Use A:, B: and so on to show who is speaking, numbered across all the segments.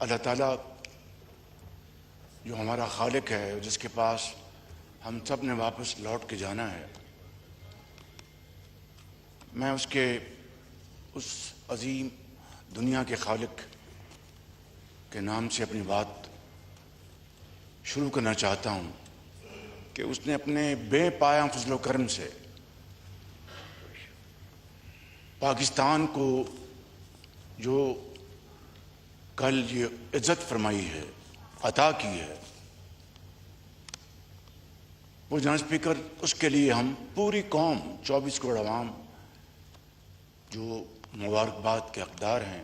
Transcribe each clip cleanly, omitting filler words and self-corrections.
A: اللہ تعالیٰ جو ہمارا خالق ہے، جس کے پاس ہم سب نے واپس لوٹ کے جانا ہے، میں اس عظیم دنیا کے خالق کے نام سے اپنی بات شروع کرنا چاہتا ہوں کہ اس نے اپنے بے پایہ فضل و کرم سے پاکستان کو جو کل یہ عزت فرمائی ہے، عطا کی ہے، وہ جناب اسپیکر اس کے لیے ہم پوری قوم 24 کروڑ عوام جو مبارکباد کے حقدار ہیں،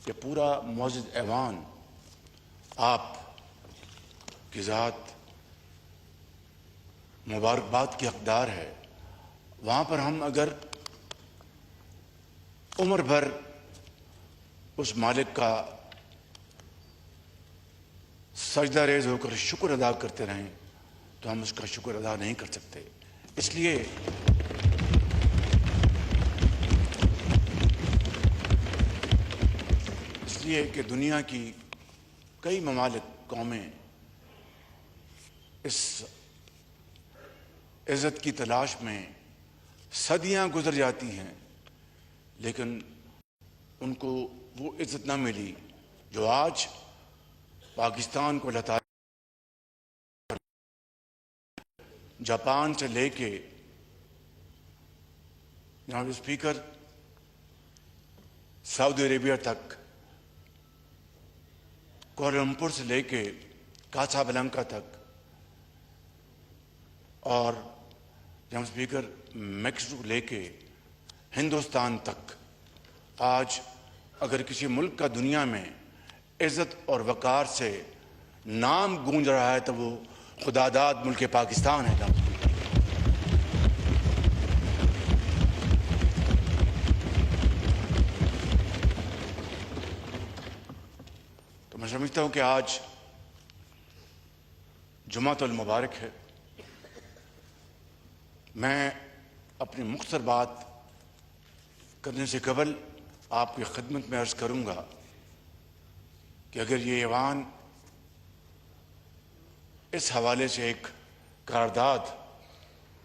A: یہ پورا معزز ایوان آپ کی ذات مبارکباد کے حقدار ہے۔ وہاں پر ہم اگر عمر بھر اس مالک کا سجدہ ریز ہو کر شکر ادا کرتے رہیں تو ہم اس کا شکر ادا نہیں کر سکتے۔ اس لیے کہ دنیا کی کئی ممالک، قومیں اس عزت کی تلاش میں صدیاں گزر جاتی ہیں، لیکن ان کو وہ عزت نہ ملی جو آج پاکستان کو اللہ تعالیٰ جاپان سے لے کے جناب اسپیکر سعودی عربیہ تک، کوالالمپور سے لے کے کاسابلانکا تک، اور جناب اسپیکر میکسیکو لے کے ہندوستان تک، آج اگر کسی ملک کا دنیا میں عزت اور وقار سے نام گونج رہا ہے تو وہ خدا داد ملک پاکستان ہے۔ تو میں سمجھتا ہوں کہ آج جمعۃ المبارک ہے۔ میں اپنی مختصر بات کرنے سے قبل آپ کی خدمت میں عرض کروں گا کہ اگر یہ ایوان اس حوالے سے ایک قرارداد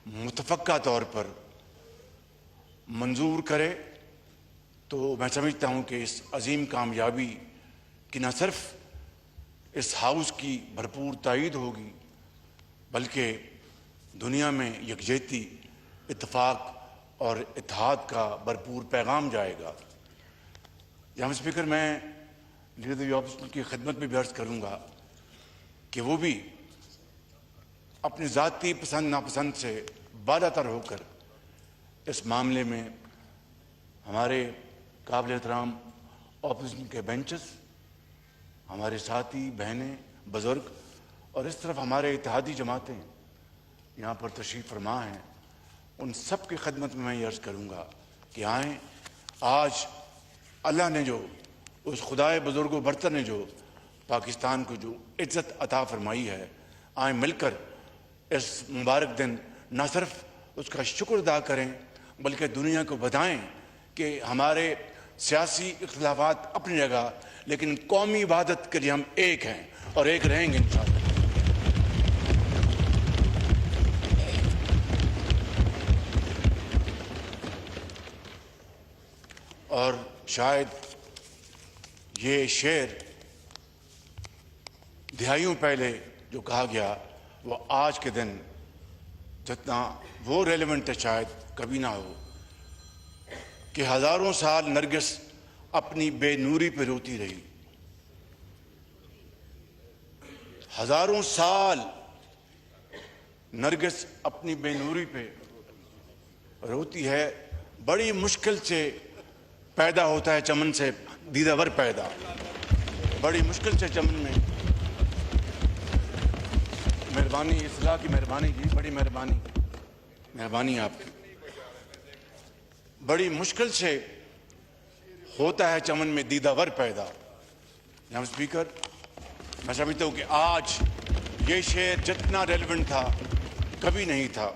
A: متفقہ طور پر منظور کرے تو میں سمجھتا ہوں کہ اس عظیم کامیابی کی نہ صرف اس ہاؤس کی بھرپور تائید ہوگی بلکہ دنیا میں یکجہتی، اتفاق اور اتحاد کا بھرپور پیغام جائے گا۔ جناب اسپیکر، میں لیڈر آف کی خدمت میں بھی عرض کروں گا کہ وہ بھی اپنی ذاتی پسند ناپسند سے بالا تر ہو کر اس معاملے میں ہمارے قابل احترام اپوزیشن کے بینچز، ہمارے ساتھی بہنیں، بزرگ اور اس طرف ہمارے اتحادی جماعتیں یہاں پر تشریف فرما ہیں، ان سب کی خدمت میں یہ عرض کروں گا کہ آئیں، آج اللہ نے جو اس خدائے بزرگ و برتر نے جو پاکستان کو جو عزت عطا فرمائی ہے، آئیں مل کر اس مبارک دن نہ صرف اس کا شکر ادا کریں بلکہ دنیا کو بتائیں کہ ہمارے سیاسی اختلافات اپنی جگہ، لیکن قومی وحدت کے لیے ہم ایک ہیں اور ایک رہیں گے انشاءاللہ۔ اور شاید یہ شعر دہائیوں پہلے جو کہا گیا وہ آج کے دن جتنا وہ ریلیونٹ ہے شاید کبھی نہ ہو کہ ہزاروں سال نرگس اپنی بے نوری پہ روتی رہی، ہزاروں سال نرگس اپنی بے نوری پہ روتی ہے، بڑی مشکل سے پیدا ہوتا ہے چمن سے دیدہ ور پیدا، بڑی مشکل سے چمن میں، مہربانی اصلاح کی مہربانی جی، بڑی مہربانی آپ کی، بڑی مشکل سے ہوتا ہے چمن میں دیدہ ور پیدا۔ جناب اسپیکر، میں سمجھتا ہوں کہ آج یہ شعر جتنا ریلیونٹ تھا کبھی نہیں تھا۔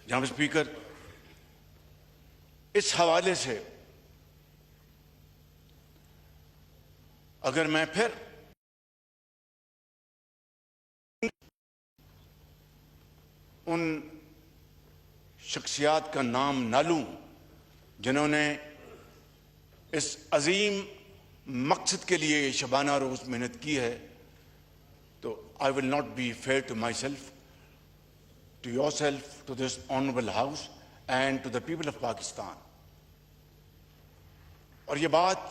A: جناب اسپیکر، اس حوالے سے اگر میں پھر ان شخصیات کا نام نہ لوں جنہوں نے اس عظیم مقصد کے لیے شبانہ روز محنت کی ہے، تو I will not be fair to myself, to yourself, to this honorable house and to the people of Pakistan. اور یہ بات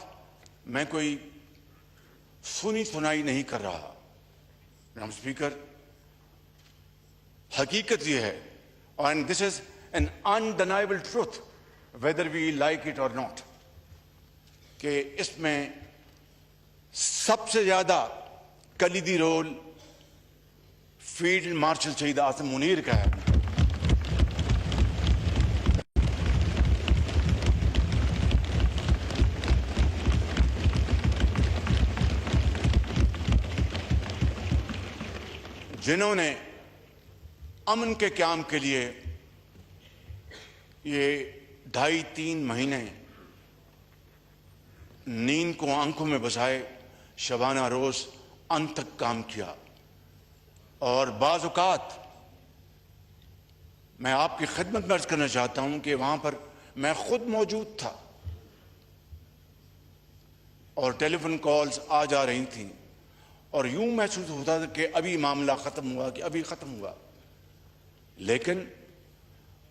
A: میں کوئی سنی سنائی نہیں کر رہا جناب اسپیکر، حقیقت یہ ہے، and this is an undeniable truth whether we like it or not، کہ اس میں سب سے زیادہ کلیدی رول فیلڈ مارشل شہید عاصم منیر کا ہے۔ جنہوں نے امن کے قیام کے لیے یہ 2.5-3 مہینے نیند کو آنکھوں میں بسائے شبانہ روز انت تک کام کیا، اور بعض اوقات میں آپ کی خدمت میں عرض کرنا چاہتا ہوں کہ وہاں پر میں خود موجود تھا اور ٹیلی فون کالز آ جا رہی تھیں اور یوں محسوس ہوتا تھا کہ ابھی معاملہ ختم ہوا، کہ ابھی ختم ہوا، لیکن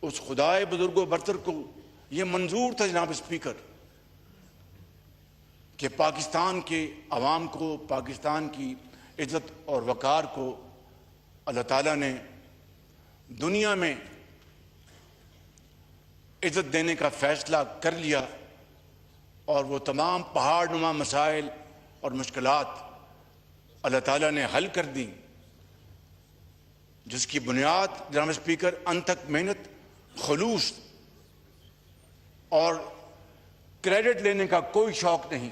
A: اس خدائے بزرگ و برتر کو یہ منظور تھا جناب اسپیکر کہ پاکستان کے عوام کو، پاکستان کی عزت اور وقار کو اللہ تعالیٰ نے دنیا میں عزت دینے کا فیصلہ کر لیا، اور وہ تمام پہاڑ نما مسائل اور مشکلات اللہ تعالیٰ نے حل کر دی، جس کی بنیاد جناب اسپیکر انت تک محنت، خلوص اور کریڈٹ لینے کا کوئی شوق نہیں،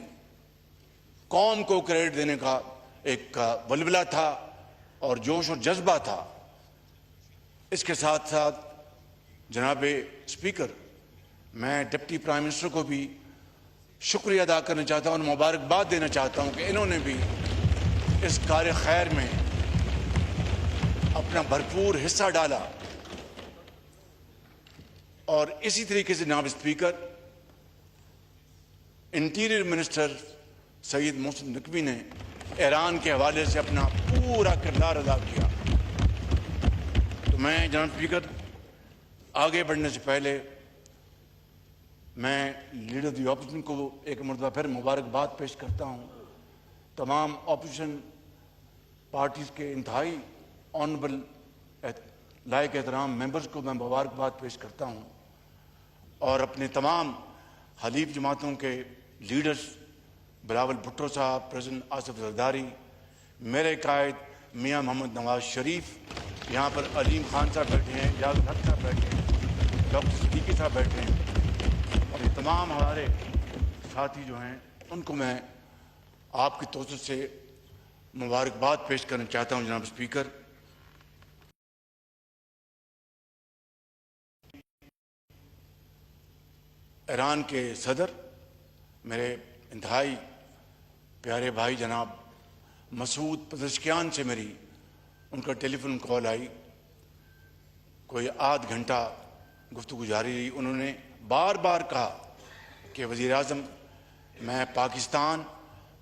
A: قوم کو کریڈٹ دینے کا ایک ولولہ تھا اور جوش اور جذبہ تھا۔ اس کے ساتھ ساتھ جناب اسپیکر، میں ڈپٹی پرائم منسٹر کو بھی شکریہ ادا کرنا چاہتا ہوں اور مبارکباد دینا چاہتا ہوں کہ انہوں نے بھی اس کار خیر میں اپنا بھرپور حصہ ڈالا، اور اسی طریقے سے جناب اسپیکر انٹیریئر منسٹر سید محسن نقوی نے ایران کے حوالے سے اپنا پورا کردار ادا کیا۔ تو میں جناب اسپیکر آگے بڑھنے سے پہلے میں لیڈر دی اپوزیشن کو ایک مرتبہ پھر مبارکباد پیش کرتا ہوں۔ تمام اپوزیشن پارٹیز کے انتہائی آنریبل لائق احترام ممبرز کو میں مبارکباد پیش کرتا ہوں، اور اپنے تمام حلیف جماعتوں کے لیڈرز بلاول بھٹو صاحب، پریزیڈنٹ آصف زرداری، میرے قائد میاں محمد نواز شریف، یہاں پر علیم خان صاحب بیٹھے ہیں، یاد الحق صاحب بیٹھے ہیں، ڈاکٹر صدیقی صاحب بیٹھے ہیں، اور یہ تمام ہمارے ساتھی جو ہیں ان کو میں آپ کی توسط سے مبارکباد پیش کرنا چاہتا ہوں جناب اسپیکر۔ ایران کے صدر میرے انتہائی پیارے بھائی جناب مسعود پزشکیان سے میری ان کا ٹیلی فون کال آئی، کوئی آدھ گھنٹہ گفتگو جاری رہی۔ انہوں نے بار بار کہا کہ وزیر اعظم، میں پاکستان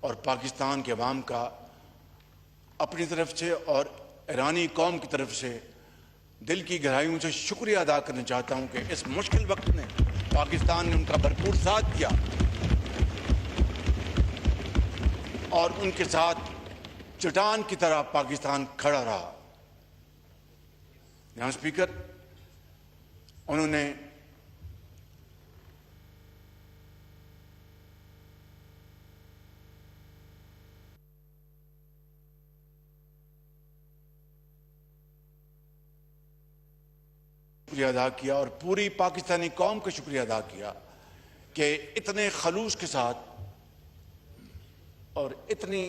A: اور پاکستان کے عوام کا اپنی طرف سے اور ایرانی قوم کی طرف سے دل کی گہرائیوں سے شکریہ ادا کرنا چاہتا ہوں کہ اس مشکل وقت میں پاکستان نے ان کا بھرپور ساتھ دیا اور ان کے ساتھ چٹان کی طرح پاکستان کھڑا رہا۔ جناب اسپیکر، انہوں نے شکریہ ادا کیا اور پوری پاکستانی قوم کا شکریہ ادا کیا کہ اتنے خلوص کے ساتھ اور اتنی